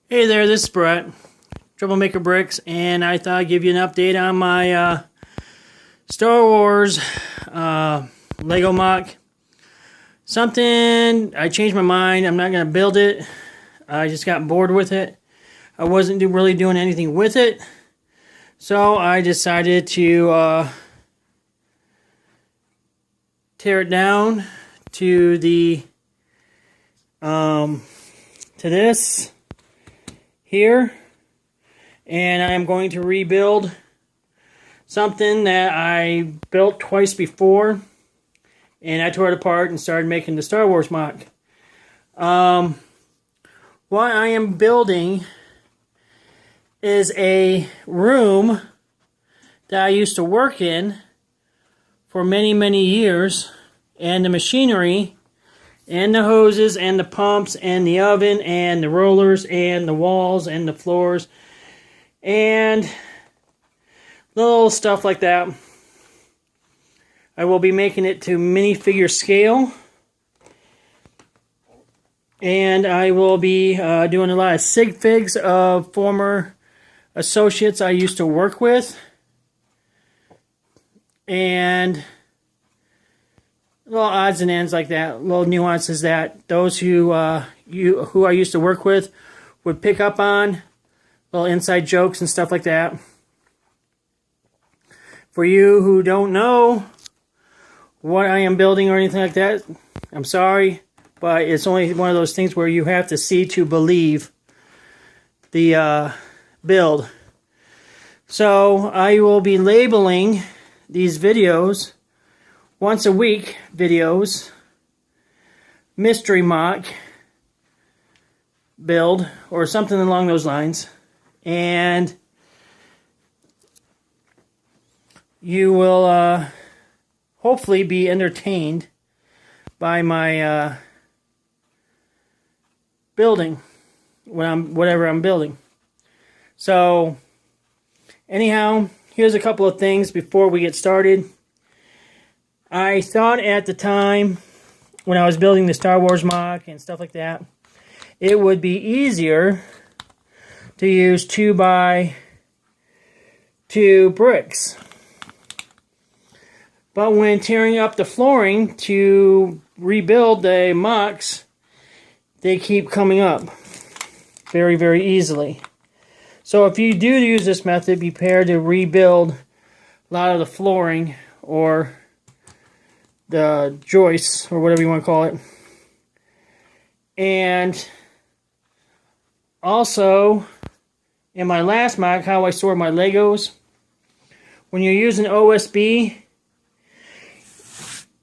Hey there, this is Brett, Troublemaker Bricks, and I thought I'd give you an update on my Star Wars Lego Moc. Something, I changed my mind. I'm not going to build it. I just got bored with it. I wasn't really doing anything with it. So I decided to tear it down to this here, and I am going to rebuild something that I built twice before, and I tore it apart and started making the Star Wars Moc. What I am building is a room that I used to work in for many years, and the machinery and the hoses and the pumps and the oven and the rollers and the walls and the floors and little stuff like that. I will be making it to minifigure scale, and I will be doing a lot of sig figs of former associates I used to work with, and little odds and ends like that, little nuances that those who I used to work with would pick up on, little inside jokes and stuff like that. For you who don't know what I am building or anything like that, I'm sorry, but it's only one of those things where you have to see to believe the build. So I will be labeling these videos once a week videos, Mystery Moc build, or something along those lines, and you will hopefully be entertained by my building, whatever I'm building. So anyhow, here's a couple of things before we get started. I thought at the time, when I was building the Star Wars Moc and stuff like that, it would be easier to use 2x2 bricks. But when tearing up the flooring to rebuild the Mocs, they keep coming up very easily. So if you do use this method, be prepared to rebuild a lot of the flooring or the joists, or whatever you want to call it. And also, in my last Moc, how I store my Legos, when you're using OSB,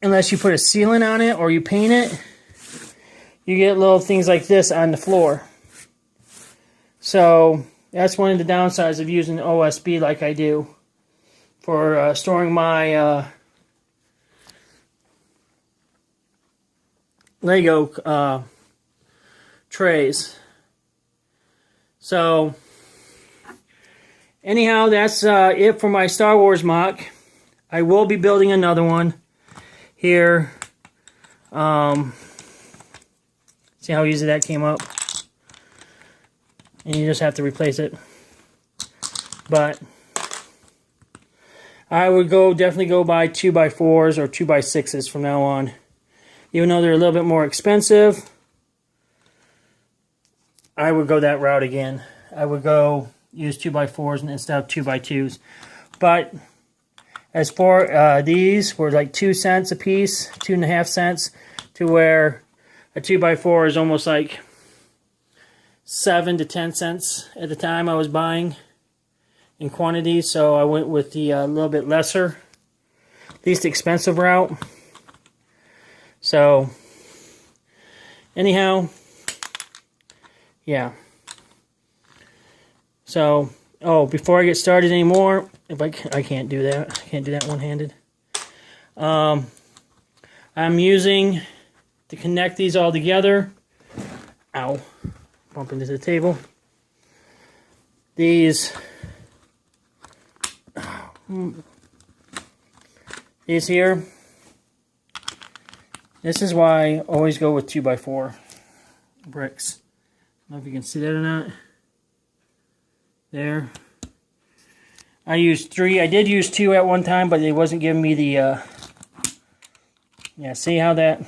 unless you put a sealant on it or you paint it, you get little things like this on the floor. So that's one of the downsides of using OSB like I do for storing my Lego trays. So anyhow, that's it for my Star Wars Moc. I will be building another one here. See how easy that came up? And you just have to replace it. But I would definitely go by 2x4s or 2x6s from now on. Even though they're a little bit more expensive, I would go that route again. I would go use 2x4s instead of 2x2s. But as for these were like 2 cents a piece, 2.5 cents, to where a 2x4 is almost like 7 to 10 cents at the time I was buying in quantity. So I went with the little bit lesser, least expensive route. So anyhow, yeah. So, before I get started anymore, if I can't do that. I can't do that one-handed. I'm using to connect these all together. Ow. Bump into the table. These here. This is why I always go with 2x4 bricks. I don't know if you can see that or not. There. I used 3. I did use 2 at one time, but it wasn't giving me the... yeah, see how that...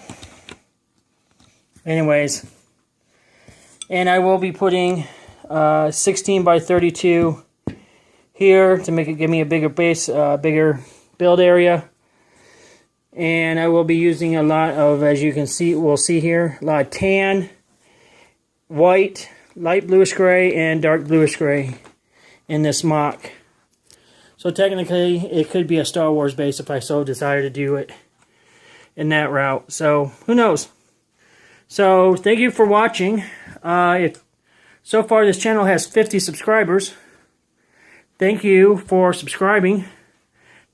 Anyways. And I will be putting 16 by 32 here to make it give me a bigger base, bigger build area. And I will be using a lot of, as you can see, we'll see here, a lot of tan, white, light bluish gray, and dark bluish gray in this mock. So technically, it could be a Star Wars base if I so decided to do it in that route. So, who knows? So, thank you for watching. So far, this channel has 50 subscribers. Thank you for subscribing.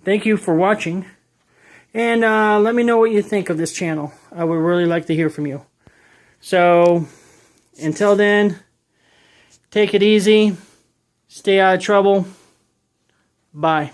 Thank you for watching. And let me know what you think of this channel. I would really like to hear from you. So, until then, take it easy. Stay out of trouble. Bye.